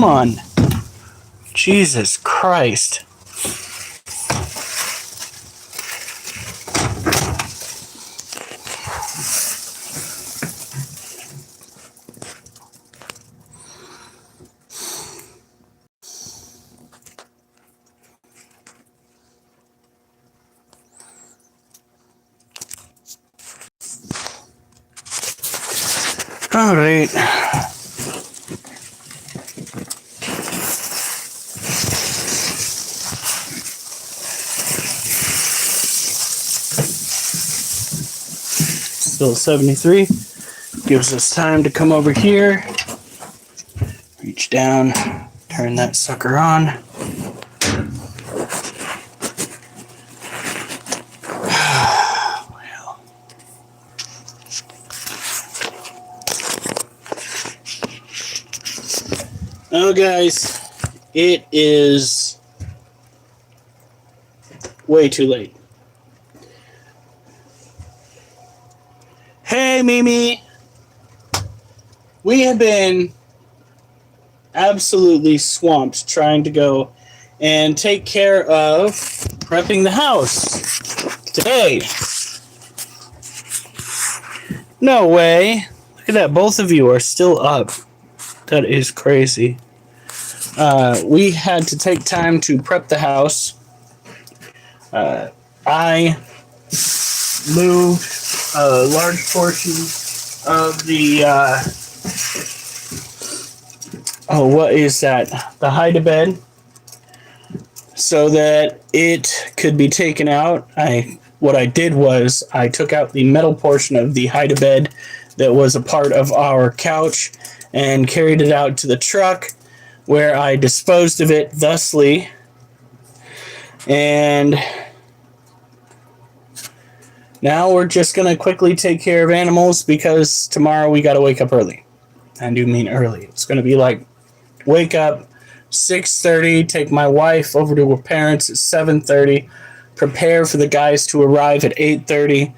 come on. Jesus Christ. All right. Still 73. Gives us time to come over here. Reach down. Turn that sucker on. Oh, guys, it is way too late. Hey, Mimi. We have been absolutely swamped trying to go and take care of prepping the house today. No way. Look at that. Both of you are still up. That is crazy. We had to take time to prep the house. I moved a large portion of the what is that? The hide-a-bed, so that it could be taken out. What I did was I took out the metal portion of the hide-a-bed that was a part of our couch and carried it out to the truck, where I disposed of it thusly. And now we're just going to quickly take care of animals, because tomorrow we got to wake up early. I do mean early. It's going to be like wake up 6:30, take my wife over to her parents at 7:30, prepare for the guys to arrive at 8:30.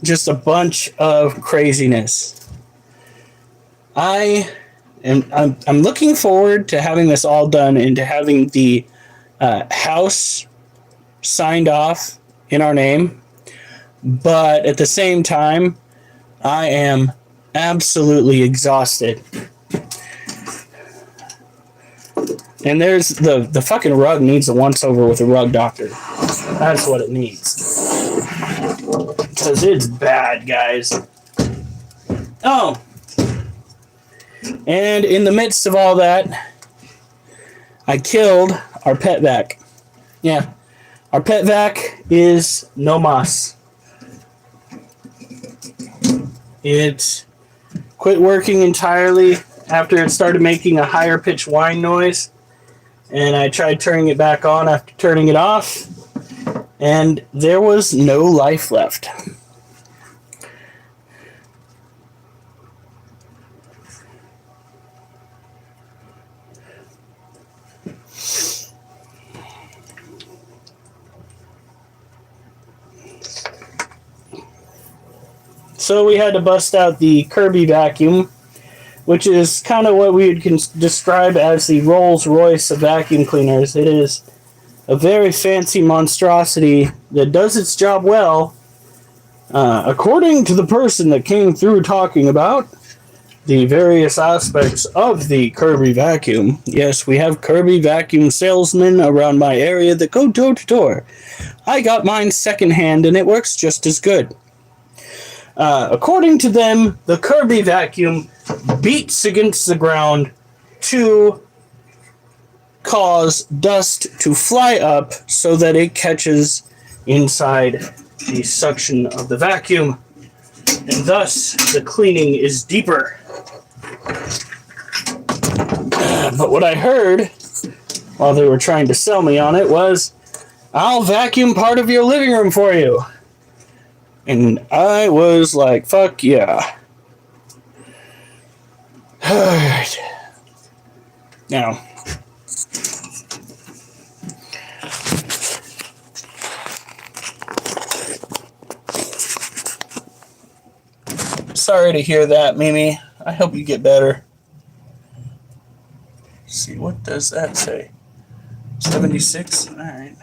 Just a bunch of craziness. I'm looking forward to having this all done and to having the house signed off in our name. But at the same time, I am absolutely exhausted. And there's the fucking rug needs a once over with a rug doctor. That's what it needs. Because it's bad, guys. Oh. And in the midst of all that, I killed our pet vac. Yeah. Our pet vac is no mas. It quit working entirely after it started making a higher pitched whine noise. And I tried turning it back on after turning it off. And there was no life left. So we had to bust out the Kirby vacuum, which is kind of what we would describe as the Rolls-Royce of vacuum cleaners. It is a very fancy monstrosity that does its job well. According to the person that came through talking about the various aspects of the Kirby vacuum, yes, we have Kirby vacuum salesmen around my area that go door to door. I got mine secondhand and it works just as good. According to them, the Kirby vacuum beats against the ground to cause dust to fly up so that it catches inside the suction of the vacuum, and thus the cleaning is deeper. But what I heard while they were trying to sell me on it was, I'll vacuum part of your living room for you. And I was like, fuck yeah. Alright. Now, sorry to hear that, Mimi. I hope you get better. Let's see, what does that say? 76? Alright.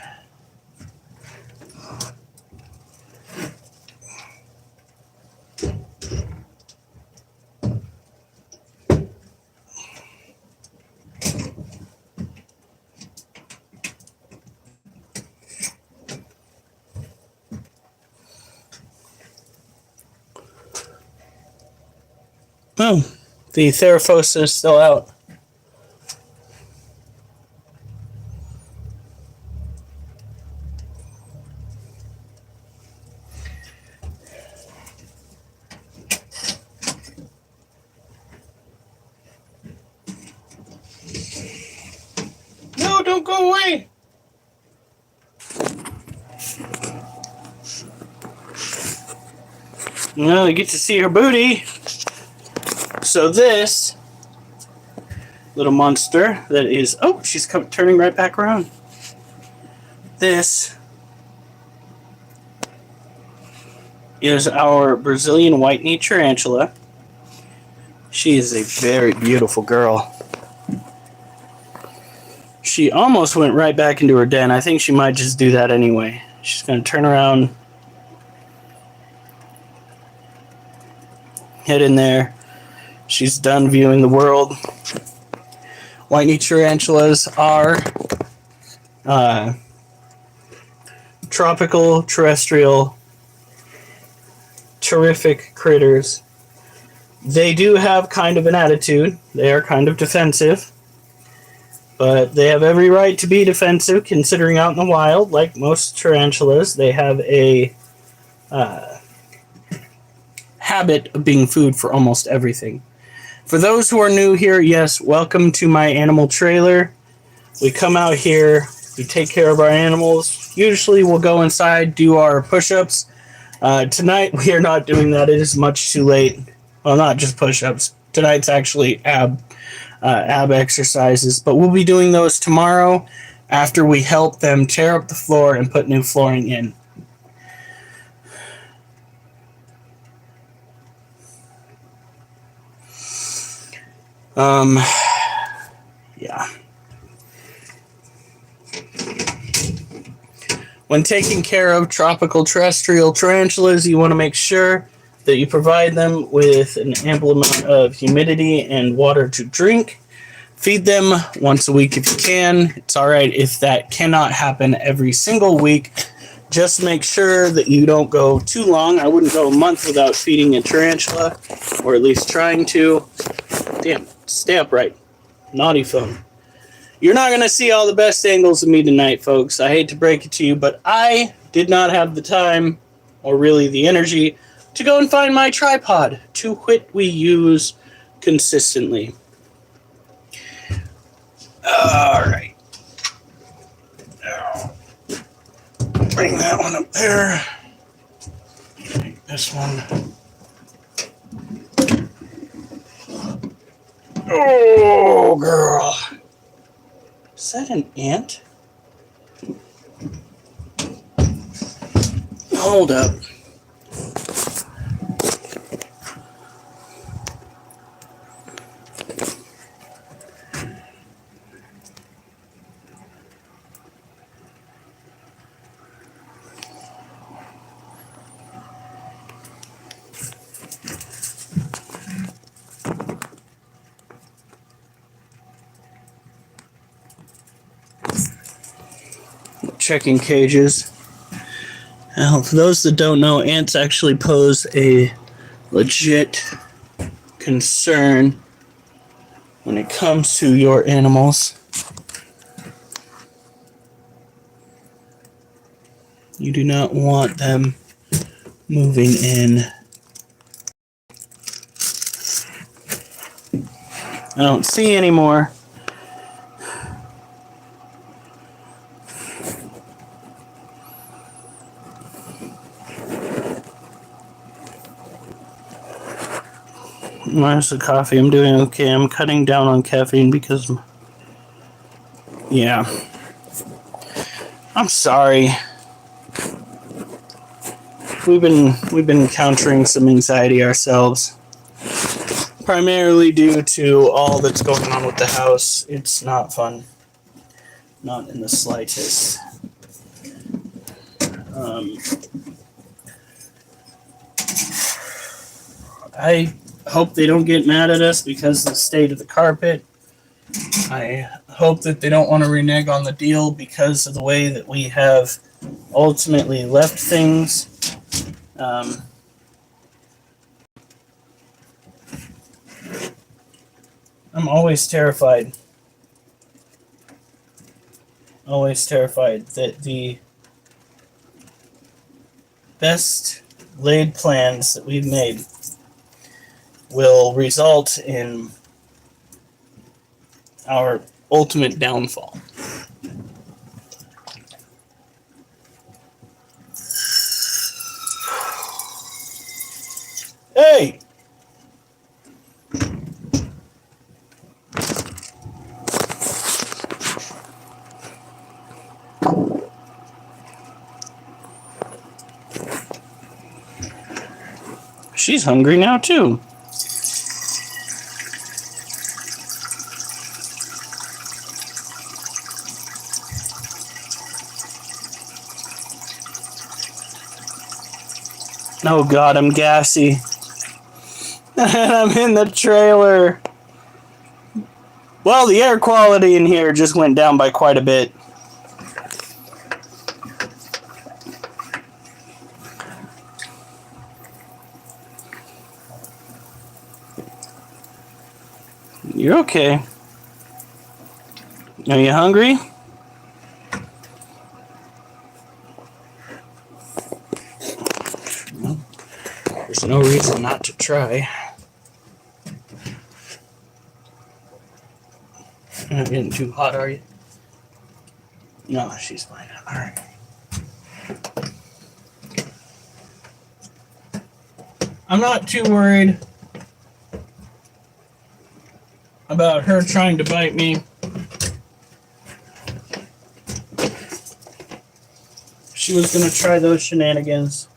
Oh, the Therafosa is still out. No, don't go away! Well, you get to see her booty. So this little monster that is... Oh, she's turning right back around. This is our Brazilian white-knee tarantula. She is a very beautiful girl. She almost went right back into her den. I think she might just do that anyway. She's going to turn around, head in there. She's done viewing the world. White-knee tarantulas are tropical, terrestrial, terrific critters. They do have kind of an attitude. They are kind of defensive. But they have every right to be defensive, considering out in the wild, like most tarantulas, they have a habit of being food for almost everything. For those who are new here, yes, welcome to my animal trailer. We come out here, we take care of our animals. Usually we'll go inside, do our push-ups. Tonight we are not doing that. It is much too late. Well, not just push-ups. Tonight's actually ab exercises, but we'll be doing those tomorrow after we help them tear up the floor and put new flooring in. Yeah. When taking care of tropical terrestrial tarantulas, you want to make sure that you provide them with an ample amount of humidity and water to drink. Feed them once a week if you can. It's all right if that cannot happen every single week. Just make sure that you don't go too long. I wouldn't go a month without feeding a tarantula, or at least trying to. Damn, stay upright. Naughty phone. You're not going to see all the best angles of me tonight, folks. I hate to break it to you, but I did not have the time, or really the energy, to go and find my tripod, to which we use consistently. Alright. Bring that one up there. Take this one. Oh, girl. Is that an ant? Hold up. Checking cages. Now, for those that don't know, ants actually pose a legit concern when it comes to your animals. You do not want them moving in. I don't see any more. Minus the coffee, I'm doing okay. I'm cutting down on caffeine because, yeah. I'm sorry. We've been encountering some anxiety ourselves. primarily due to all that's going on with the house. It's not fun. Not in the slightest. I hope they don't get mad at us because of the state of the carpet. I hope that they don't want to renege on the deal because of the way that we have ultimately left things. I'm always terrified that the best laid plans that we've made will result in our ultimate downfall. Hey! She's hungry now, too. Oh God, I'm gassy. And I'm in the trailer. Well, the air quality in here just went down by quite a bit. You're okay. Are you hungry? Well, there's no reason not to try. You're not getting too hot, are you? No, she's fine. All right. I'm not too worried about her trying to bite me. She was going to try those shenanigans.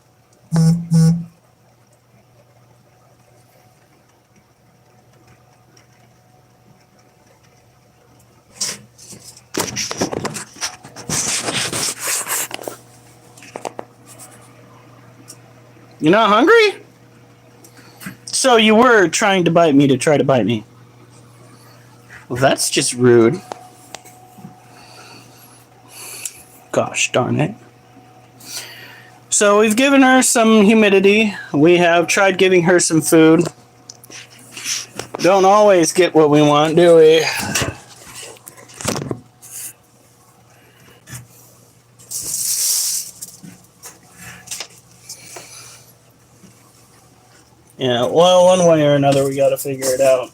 You're not hungry? So you were trying to bite me to try to bite me. Well, that's just rude. Gosh darn it. So we've given her some humidity. We have tried giving her some food. Don't always get what we want, do we? Yeah, well, one way or another, we got to figure it out.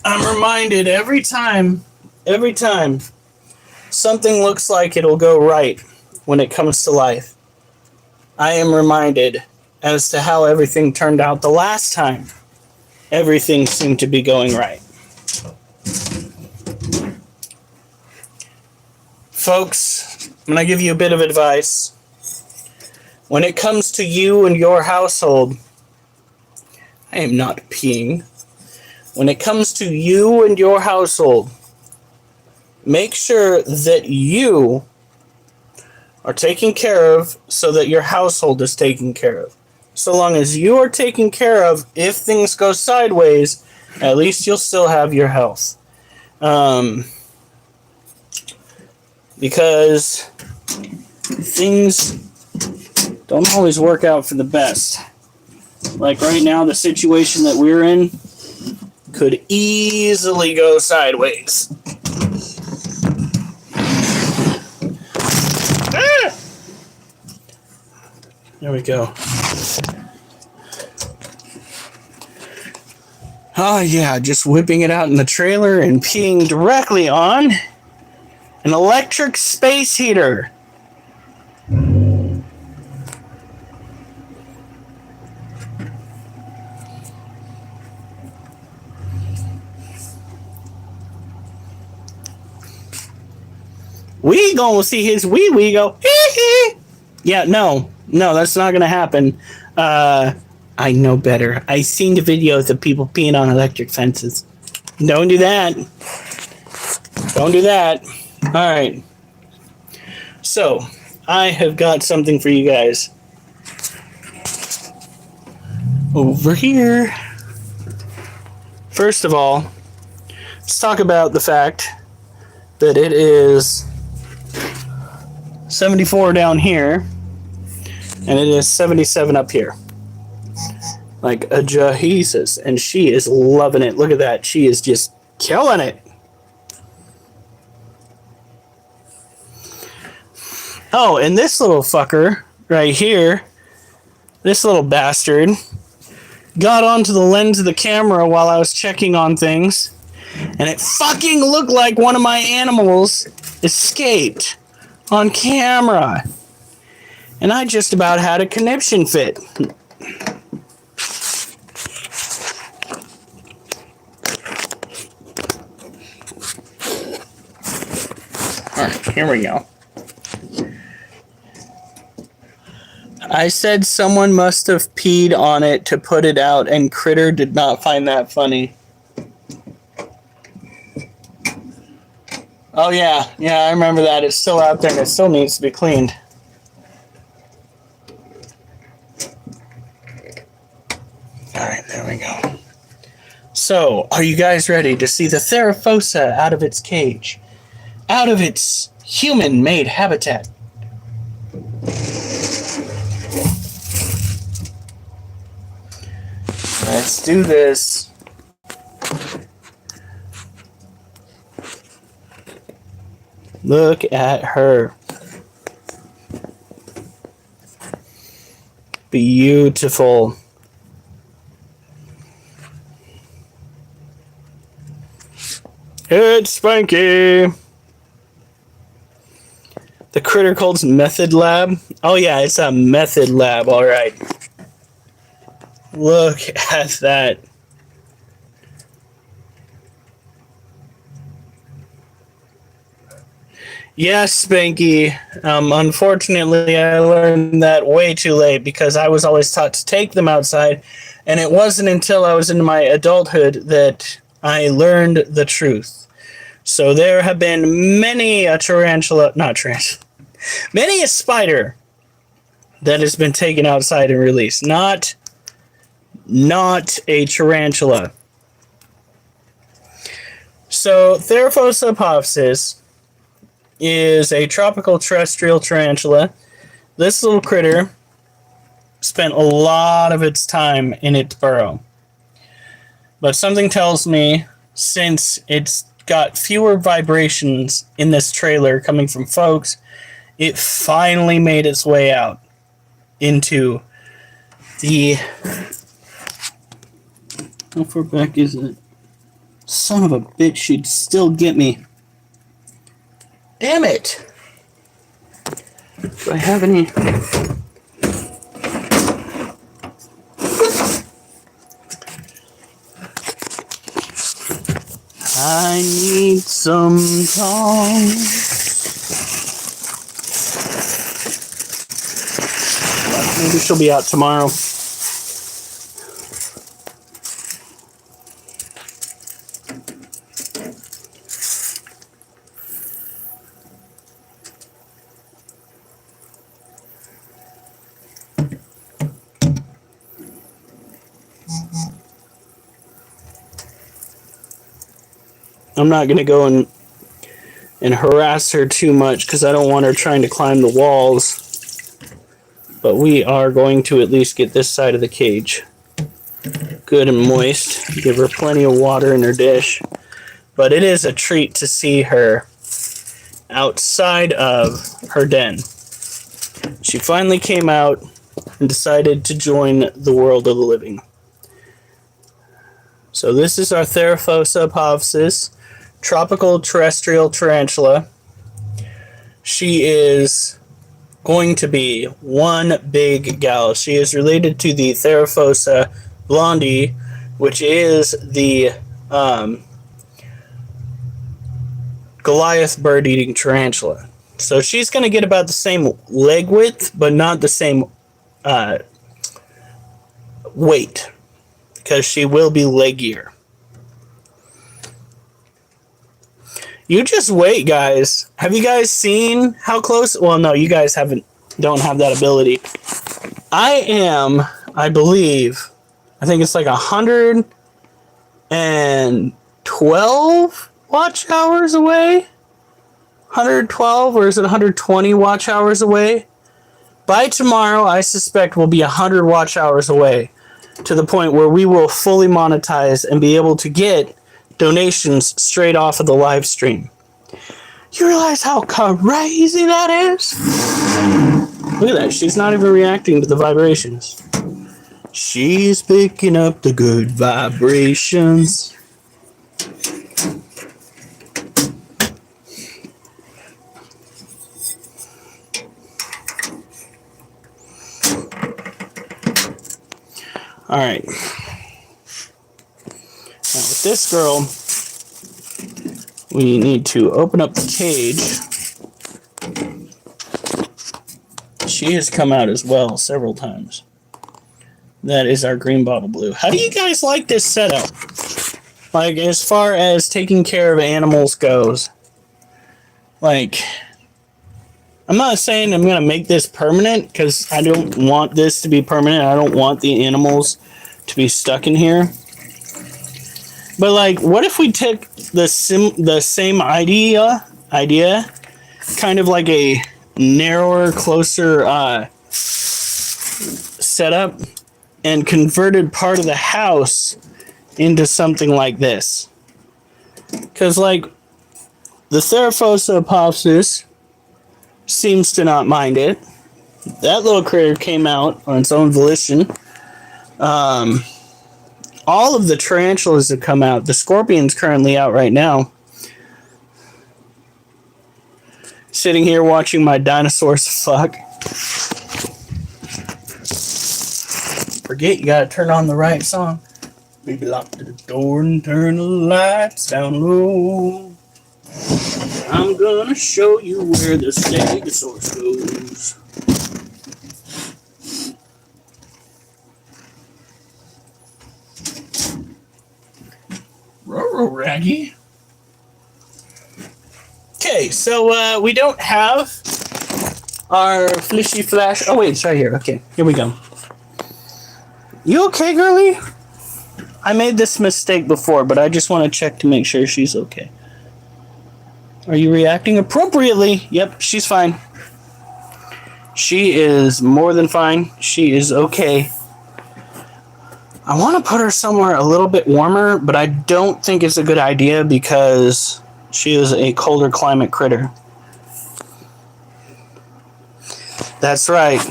I'm reminded every time something looks like it'll go right when it comes to life, I am reminded as to how everything turned out the last time everything seemed to be going right. Folks, I'm going to give you a bit of advice. When it comes to you and your household, I am not peeing. When it comes to you and your household, make sure that you are taken care of so that your household is taken care of. So long as you are taken care of, if things go sideways, at least you'll still have your health. Because things don't always work out for the best. Like right now, the situation that we're in could easily go sideways. Ah! There we go. Oh yeah, just whipping it out in the trailer and peeing directly on an electric space heater. We gonna see his wee go, hee hee. Yeah, no, No, that's not going to happen. I know better. I seen the videos of people peeing on electric fences. Don't do that. Don't do that. All right. So, I have got something for you guys. Over here. First of all, let's talk about the fact that it is 74 down here, and it is 77 up here. Like a Jesus, and she is loving it. Look at that. She is just killing it. Oh, and this little fucker right here, this little bastard, got onto the lens of the camera while I was checking on things, and it fucking looked like one of my animals escaped on camera. And I just about had a conniption fit. Alright, here we go. I said someone must have peed on it to put it out, and Critter did not find that funny. Oh yeah, I remember that. It's still out there and it still needs to be cleaned. Alright, there we go. So, are you guys ready to see the Theraphosa out of its cage? Out of its human-made habitat? Let's do this. Look at her. Beautiful. It's Spanky. The Critter Cult's Method Lab. Oh yeah, it's a method lab, alright. Look at that. Yes, Spanky. Unfortunately, I learned that way too late because I was always taught to take them outside, and it wasn't until I was in my adulthood that I learned the truth. So there have been many a many a spider that has been taken outside and released. Not a tarantula. So Theraphosa apophysis is a tropical terrestrial tarantula. This little critter spent a lot of its time in its burrow. But something tells me, since it's got fewer vibrations in this trailer coming from folks, it finally made its way out into the... How far back is it? Son of a bitch, she'd still get me. Damn it! Do I have any? I need some tongs. Maybe she'll be out tomorrow. I'm not going to go and harass her too much because I don't want her trying to climb the walls. But we are going to at least get this side of the cage good and moist. Give her plenty of water in her dish. But it is a treat to see her outside of her den. She finally came out and decided to join the world of the living. So this is our Theraphosa apophysis, tropical terrestrial tarantula. She is going to be one big gal. She is related to the Theraphosa blondie, which is the Goliath bird-eating tarantula. So she's going to get about the same leg width, but not the same weight, because she will be leggier. You just wait, guys. Have you guys seen how close? Well, no, you guys don't have that ability. I believe, I think it's like 112 watch hours away. 112, or is it 120 watch hours away? By tomorrow, I suspect we'll be 100 watch hours away, to the point where we will fully monetize and be able to get donations straight off of the live stream. You realize how crazy that is? Look at that. She's not even reacting to the vibrations. She's picking up the good vibrations. All right. Now with this girl, we need to open up the cage. She has come out as well several times. That is our green bottle blue. How do you guys like this setup? Like, as far as taking care of animals goes. Like, I'm not saying I'm going to make this permanent, because I don't want this to be permanent. I don't want the animals to be stuck in here. But, like, what if we took the same idea, kind of like a narrower, closer setup, and converted part of the house into something like this? Because, like, the Theraphosa apopsis seems to not mind it. That little critter came out on its own volition. All of the tarantulas have come out. The scorpion's currently out right now. Sitting here watching my dinosaurs fuck. Forget you gotta turn on the right song. Baby, lock the door and turn the lights down low. I'm gonna show you where the Stegosaurus goes. Roro Raggy. Okay, so we don't have our Flishy Flash. Oh wait, it's right here. Okay, here we go. You okay, girlie? I made this mistake before, but I just want to check to make sure she's okay. Are you reacting appropriately? Yep, she's fine. She is more than fine. She is okay. I want to put her somewhere a little bit warmer, but I don't think it's a good idea because she is a colder climate critter. That's right.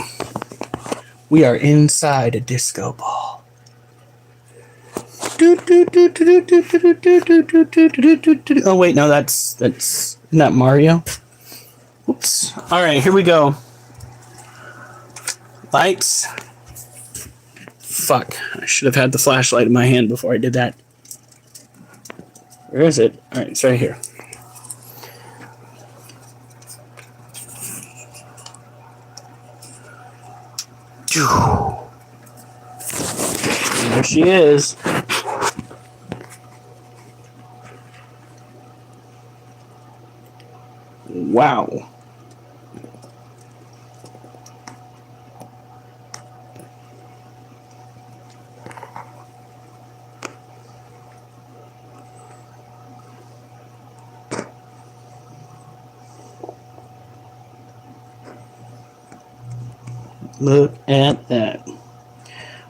We are inside a disco ball. Oh wait, no, that's isn't that Mario? Oops. All right, here we go. Lights. Fuck, I should have had the flashlight in my hand before I did that. Where is it? All right, it's right here. There she is. Wow. Look at that.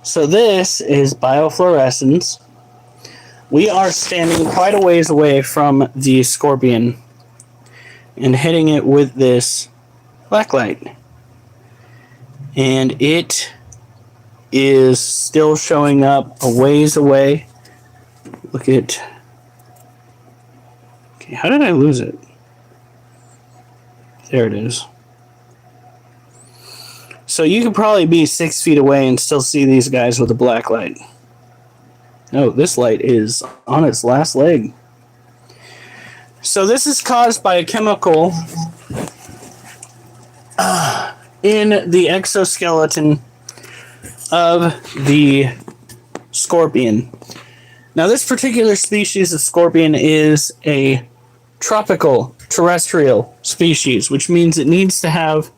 So this is biofluorescence. We are standing quite a ways away from the scorpion and hitting it with this blacklight. And it is still showing up a ways away. Look at... Okay, how did I lose it? There it is. So you could probably be 6 feet away and still see these guys with a black light. No, this light is on its last leg. So this is caused by a chemical in the exoskeleton of the scorpion. Now, this particular species of scorpion is a tropical terrestrial species, which means it needs to have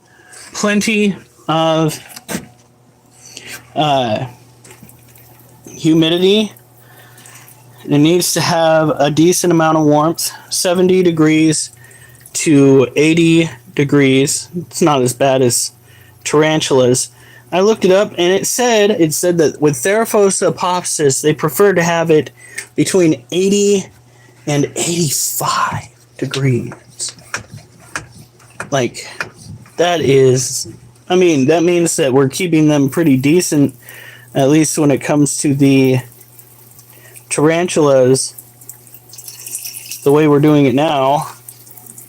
plenty of humidity. It needs to have a decent amount of warmth, 70 degrees to 80 degrees. It's not as bad as tarantulas. I looked it up, and it said that with Theraphosa apophysis, they prefer to have it between 80 and 85 degrees. Like, that means that we're keeping them pretty decent, at least when it comes to the tarantulas, the way we're doing it now,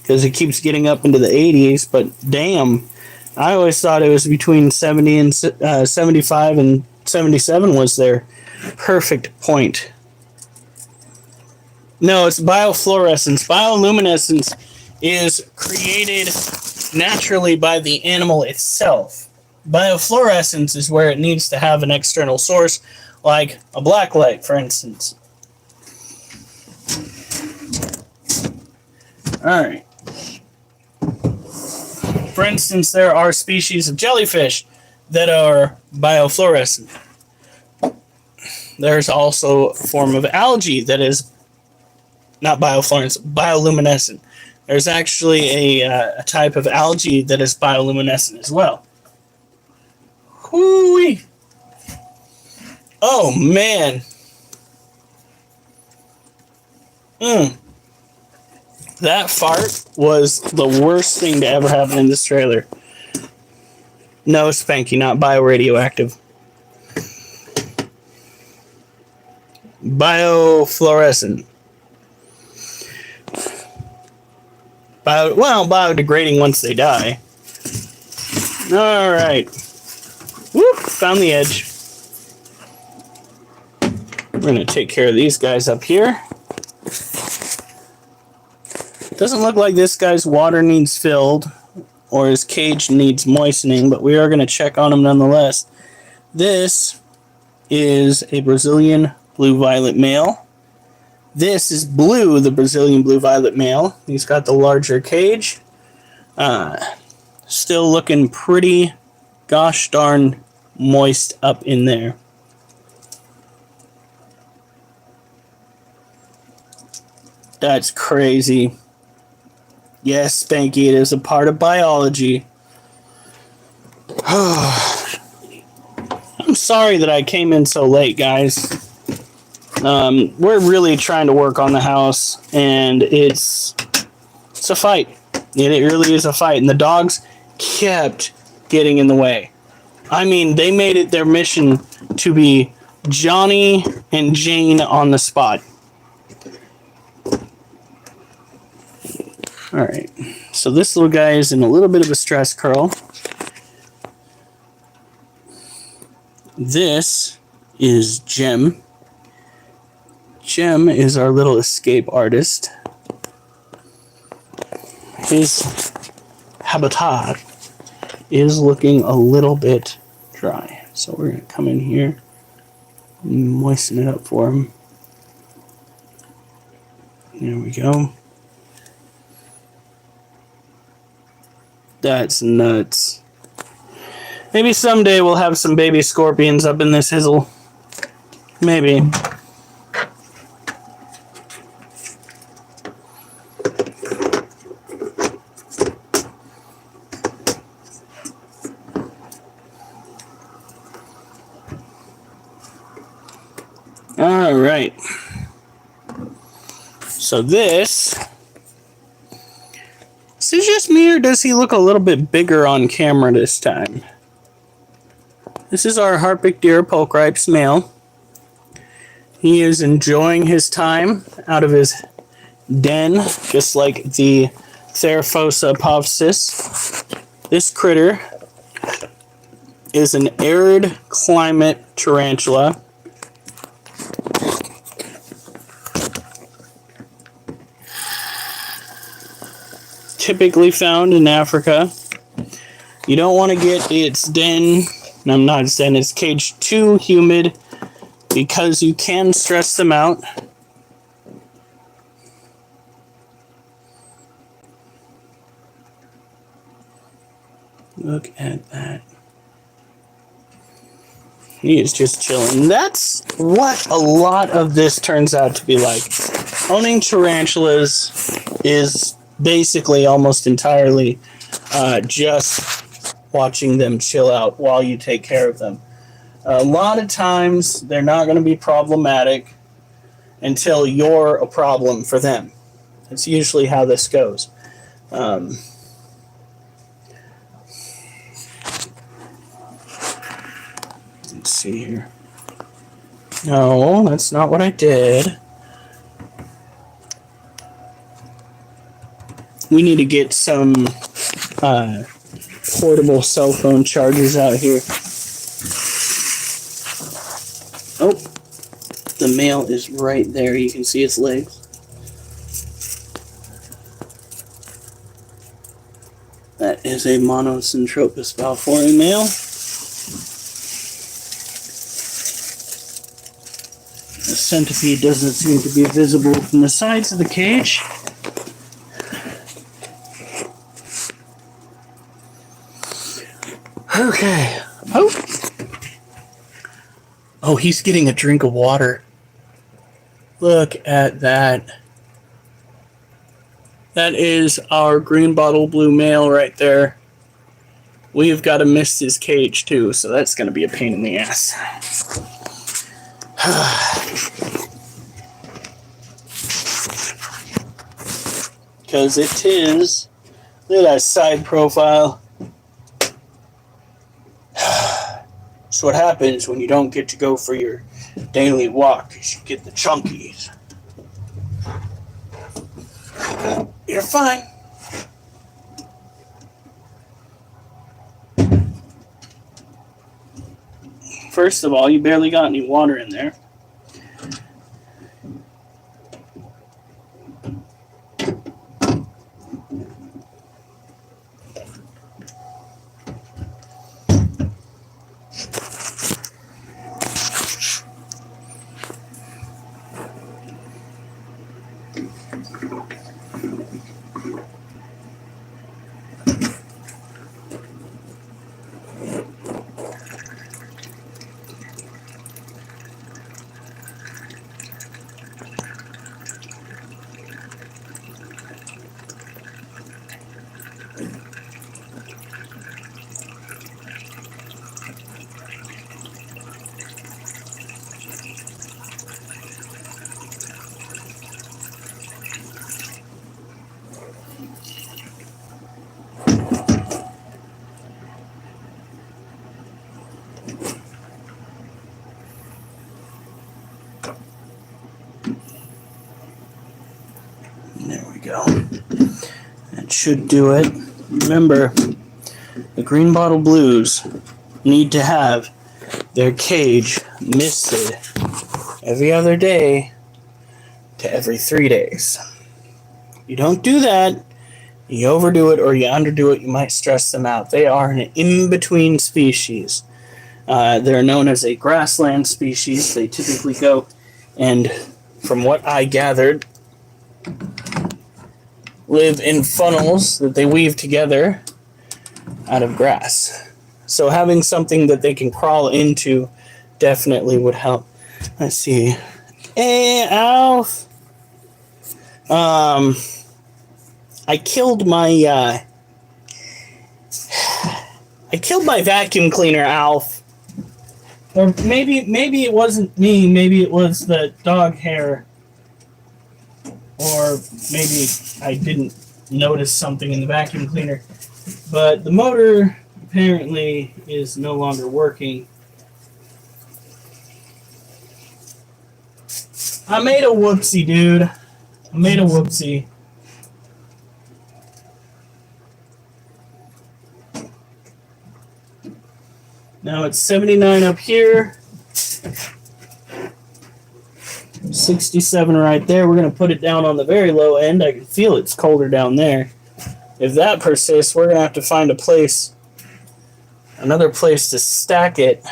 because it keeps getting up into the 80s, but damn, I always thought it was between 70 and 75 and 77 was their perfect point. No, it's biofluorescence. Bioluminescence is created naturally by the animal itself. Biofluorescence is where it needs to have an external source, like a black light, for instance. Alright. For instance, there are species of jellyfish that are biofluorescent. There's also a form of algae that is not biofluorescent, bioluminescent. There's actually a type of algae that is bioluminescent as well. Hoo-wee. Oh, man. That fart was the worst thing to ever happen in this trailer. No, Spanky, not bioradioactive. Biofluorescent. Biodegrading once they die. Alright. Whoop, found the edge. We're going to take care of these guys up here. Doesn't look like this guy's water needs filled or his cage needs moistening, but we are going to check on him nonetheless. This is a Brazilian blue-violet male. This is Blue, the Brazilian blue-violet male. He's got the larger cage. Still looking pretty gosh darn moist up in there. That's crazy. Yes, Spanky, it is a part of biology. I'm sorry that I came in so late, guys. We're really trying to work on the house, and it's a fight. It really is a fight, and the dogs kept getting in the way. I mean, they made it their mission to be Johnny and Jane on the spot. Alright, so this little guy is in a little bit of a stress curl. This is Gem. Gem is our little escape artist. His habitat is looking a little bit dry. So we're going to come in here and moisten it up for him. There we go. That's nuts. Maybe someday we'll have some baby scorpions up in this hizzle. Maybe. Alright. So this is just me, or does he look a little bit bigger on camera this time? This is our Harpic deer Pulchripes male. He is enjoying his time out of his den, just like the Theraphosa apophysis. This critter is an arid climate tarantula. Typically found in Africa. You don't want to get its den And I'm not saying it's cage too humid because you can stress them out. Look at that. He is just chilling. That's what a lot of this turns out to be like. Owning tarantulas is basically almost entirely just watching them chill out while you take care of them. A lot of times they're not going to be problematic until you're a problem for them. That's usually how this goes. Let's see here. No, that's not what I did. We need to get some portable cell phone chargers out here. Oh, the male is right there. You can see its legs. That is a Monocentropas balfouri male. The centipede doesn't seem to be visible from the sides of the cage. Okay. Oh, he's getting a drink of water. Look at that. That is our green bottle blue male right there. We've got to mist his cage too, so that's going to be a pain in the ass. Because it is. Look at that side profile. That's what happens when you don't get to go for your daily walk, is you get the chunkies. You're fine. First of all, you barely got any water in there. There we go. That should do it. Remember, the green bottle blues need to have their cage misted every other day to every 3 days. You don't do that, you overdo it or you underdo it, you might stress them out. They are an in-between species. They're known as a grassland species. They typically go, and from what I gathered, live in funnels that they weave together out of grass. So having something that they can crawl into definitely would help. Let's see. Hey, Alf. I killed my vacuum cleaner, Alf. Or maybe it wasn't me, maybe it was the dog hair. Or maybe I didn't notice something in the vacuum cleaner. But the motor apparently is no longer working. I made a whoopsie, dude. I made a whoopsie. Now it's 79 up here. 67 right there. We're going to put it down on the very low end. I can feel it's colder down there. If that persists, we're going to have to find a place another place to stack it.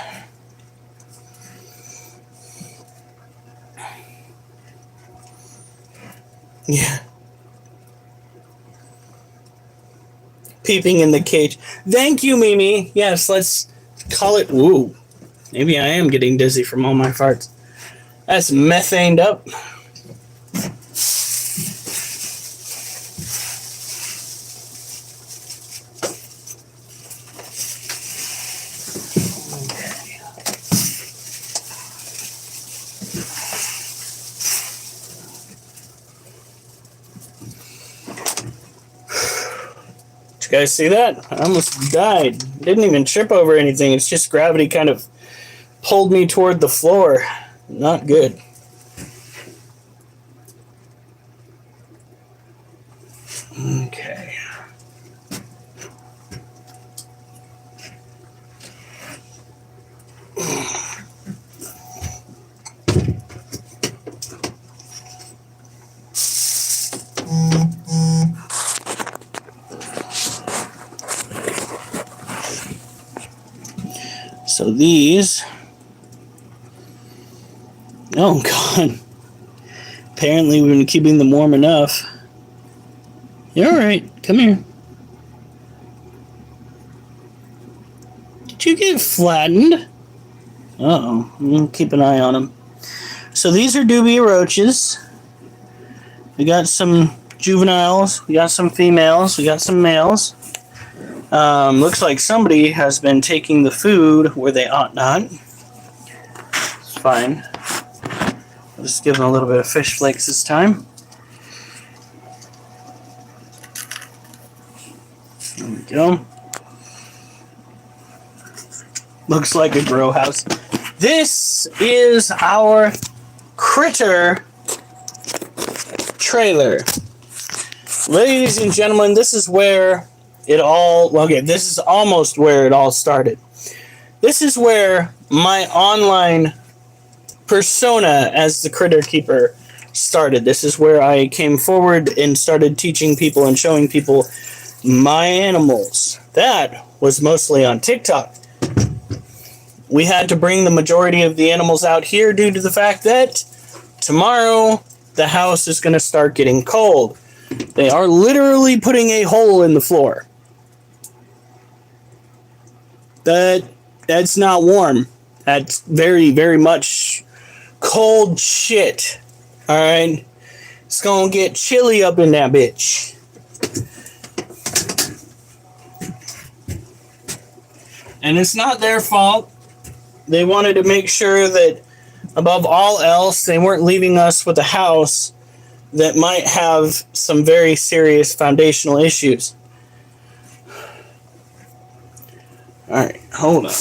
Yeah. Peeping in the cage. Thank you, Mimi. Yes, let's call it. Ooh. Maybe I am getting dizzy from all my farts. That's methaned up. Did you guys see that? I almost died. Didn't even trip over anything. It's just gravity kind of pulled me toward the floor. Not good. Okay. So these, oh God, apparently we've been keeping them warm enough. You're all right. Come here. Did you get flattened? Uh-oh. I'm gonna keep an eye on them. So these are dubia roaches. We got some juveniles. We got some females. We got some males. Looks like somebody has been taking the food where they ought not. It's fine. I'll just give them a little bit of fish flakes this time. There we go. Looks like a grow house. This is our critter trailer. Ladies and gentlemen, this is where it all, okay, this is almost where it all started. This is where my online persona as the critter keeper started. This is where I came forward and started teaching people and showing people my animals. That was mostly on TikTok. We had to bring the majority of the animals out here due to the fact that tomorrow the house is going to start getting cold. They are literally putting a hole in the floor. That's not warm. That's very, very much cold shit. Alright? It's gonna get chilly up in that bitch. And it's not their fault. They wanted to make sure that, above all else, they weren't leaving us with a house that might have some very serious foundational issues. Alright, hold on.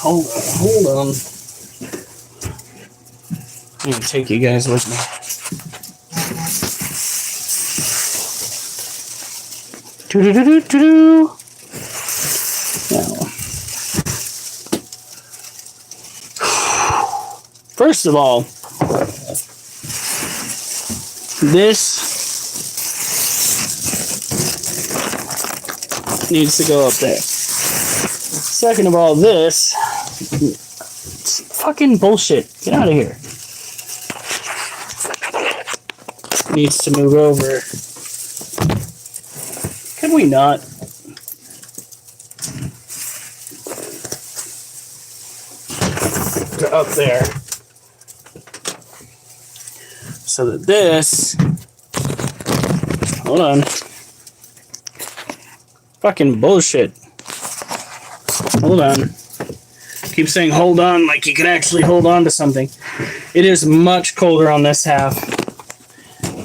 Hold on. I'm gonna take you guys with me. Now, first of all, this needs to go up there. Second of all, this, it's fucking bullshit. Get out of here. Needs to move over. Can we not? Up there. So that this, hold on. Fucking bullshit. Hold on. Keep saying hold on like you can actually hold on to something. It is much colder on this half.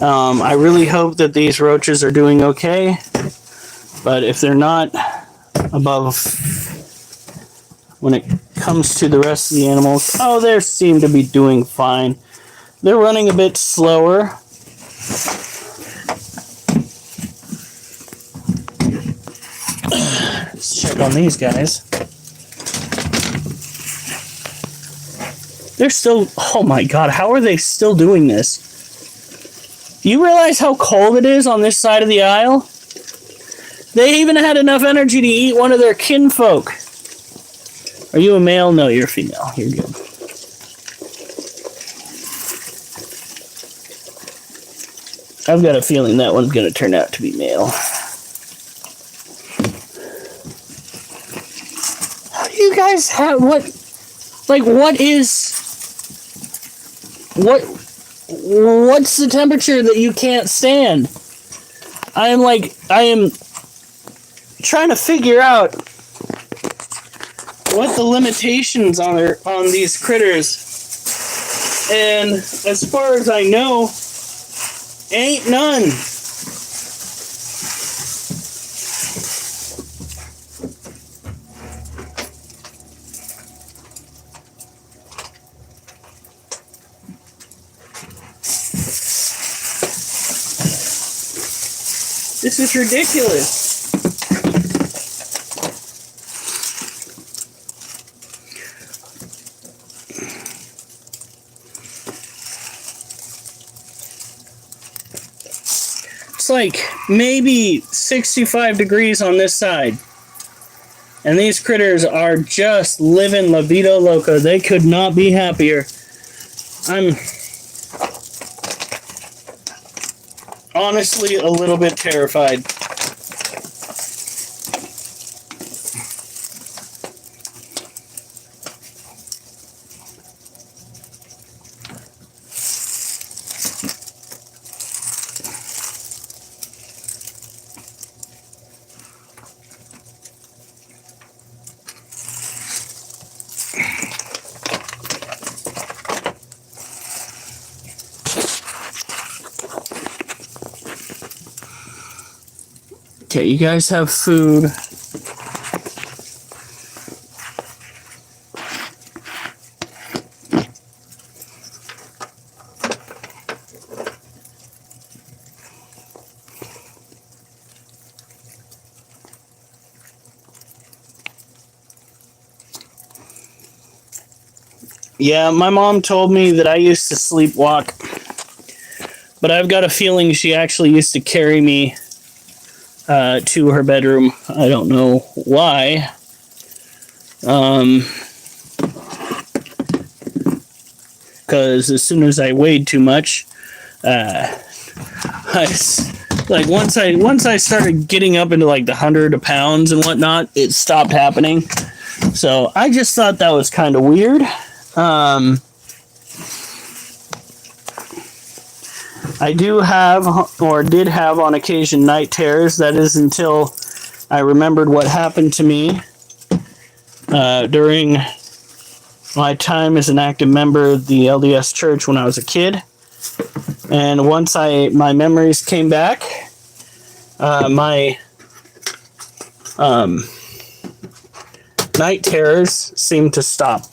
I really hope that these roaches are doing okay. But if they're not above, when it comes to the rest of the animals, oh, they seem to be doing fine. They're running a bit slower. check on these guys. They're still... Oh my god, how are they still doing this? Do you realize how cold it is on this side of the aisle? They even had enough energy to eat one of their kinfolk. Are you a male? No, you're a female. You're good. I've got a feeling that one's going to turn out to be male. How do you guys have... What... Like, what is... What's the temperature that you can't stand? I am trying to figure out what the limitations are on these critters. And as far as I know, ain't none. This is ridiculous. It's like maybe 65 degrees on this side. And these critters are just living la vida loca. They could not be happier. I'm honestly a little bit terrified. Okay, you guys have food. Yeah, my mom told me that I used to sleepwalk, but I've got a feeling she actually used to carry me to her bedroom. I don't know why. Because as soon as I weighed too much, once I started getting up into like the 100 pounds and whatnot, it stopped happening. So I just thought that was kind of weird. I do have, or did have on occasion, night terrors. That is until I remembered what happened to me during my time as an active member of the LDS Church when I was a kid. And once my memories came back, my night terrors seemed to stop.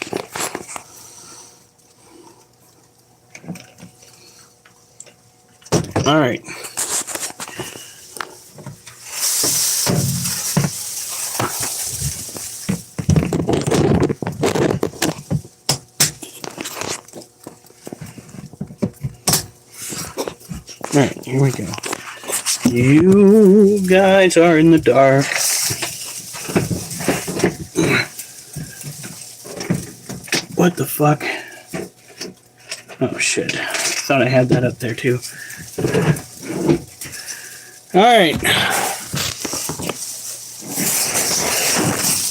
All right. All right, here we go. You guys are in the dark. What the fuck? Oh shit. Thought I had that up there too. Alright.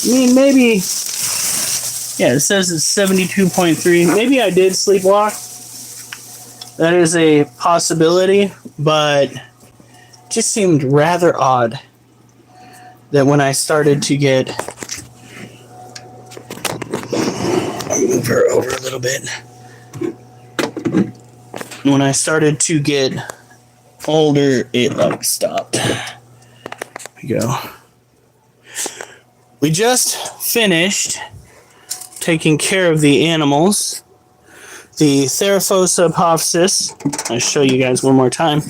I mean, maybe... Yeah, it says it's 72.3. Maybe I did sleepwalk. That is a possibility, but it just seemed rather odd that when I started to get... I'll move her over a little bit. When I started to get older, it like stopped. There we go. We just finished taking care of the animals. The Theraphosa apophysis, I'll show you guys one more time,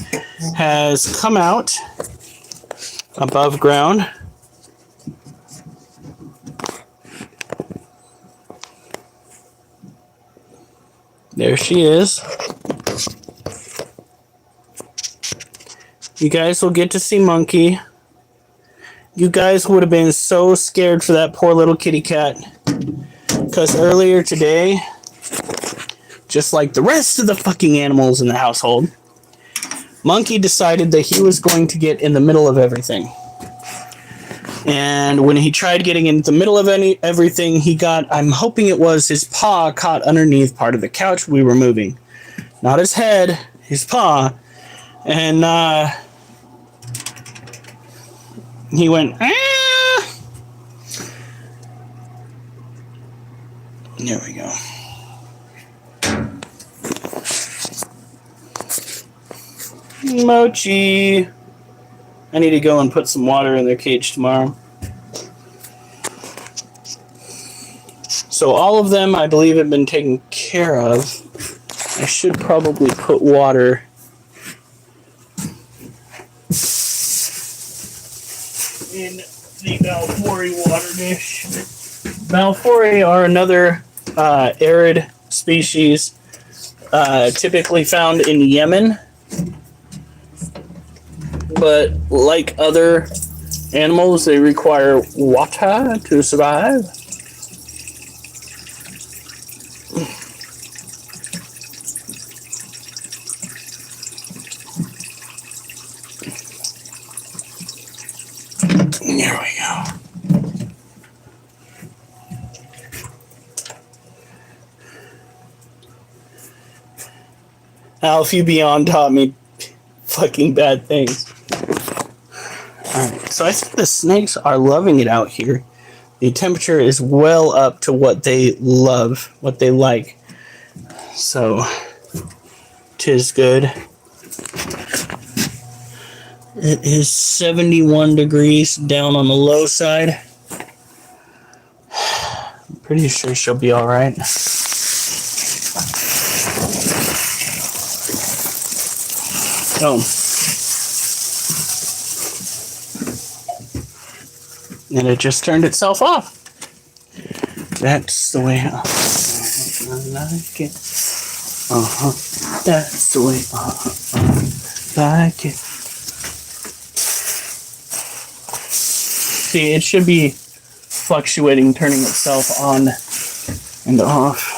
has come out above ground. There she is. You guys will get to see Monkey. You guys would have been so scared for that poor little kitty cat. Because earlier today, just like the rest of the fucking animals in the household, Monkey decided that he was going to get in the middle of everything. And when he tried getting into the middle of everything, he got, I'm hoping it was his paw caught underneath part of the couch we were moving. Not his head, his paw. And he went, ah! There we go. Mochi. I need to go and put some water in their cage tomorrow. So all of them, I believe, have been taken care of. I should probably put water in the Balfouri water dish. Balfouri are another arid species, typically found in Yemen. But like other animals, they require water to survive. There we go. Alfie Beyond taught me fucking bad things. Alright, so I think the snakes are loving it out here. The temperature is well up to what they love, what they like. So, 'tis good. It is 71 degrees down on the low side. I'm pretty sure she'll be alright. Oh. And it just turned itself off. That's the way I like it. That's the way I like it. See, it should be fluctuating, turning itself on and off.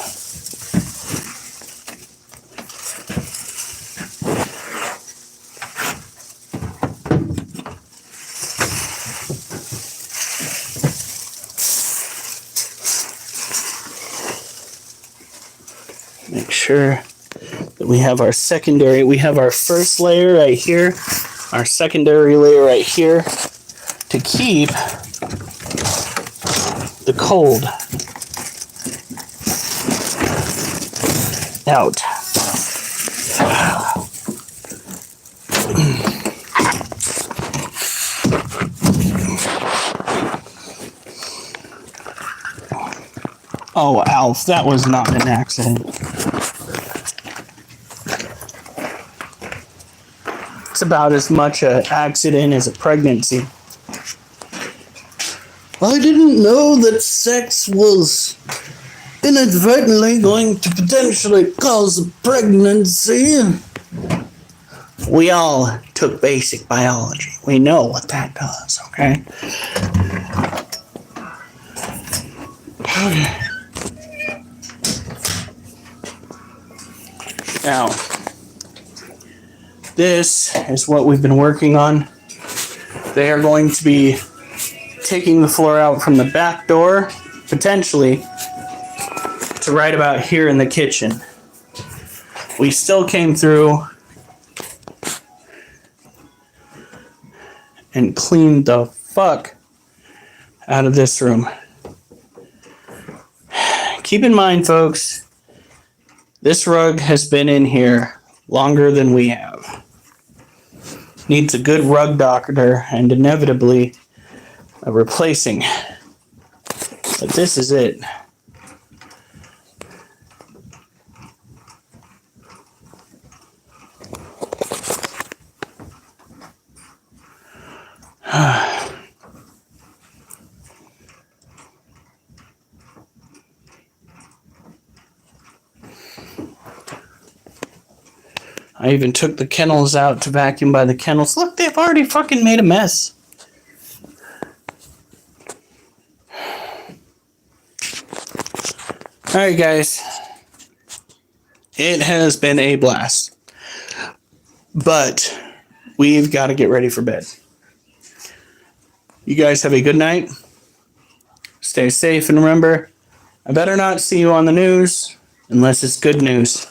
Make sure that we have our secondary. We have our first layer right here, our secondary layer right here to keep the cold out. Oh, Alf, that was not an accident. It's about as much an accident as a pregnancy. I didn't know that sex was inadvertently going to potentially cause a pregnancy. We all took basic biology. We know what that does, okay? Okay. Now, this is what we've been working on. They are going to be taking the floor out from the back door, potentially, to right about here in the kitchen. We still came through and cleaned the fuck out of this room. Keep in mind, folks, this rug has been in here longer than we have. Needs a good rug doctor and inevitably a replacing. But this is it. I even took the kennels out to vacuum by the kennels. Look, they've already fucking made a mess. Alright, guys. It has been a blast. But we've got to get ready for bed. You guys have a good night. Stay safe, and remember, I better not see you on the news unless it's good news.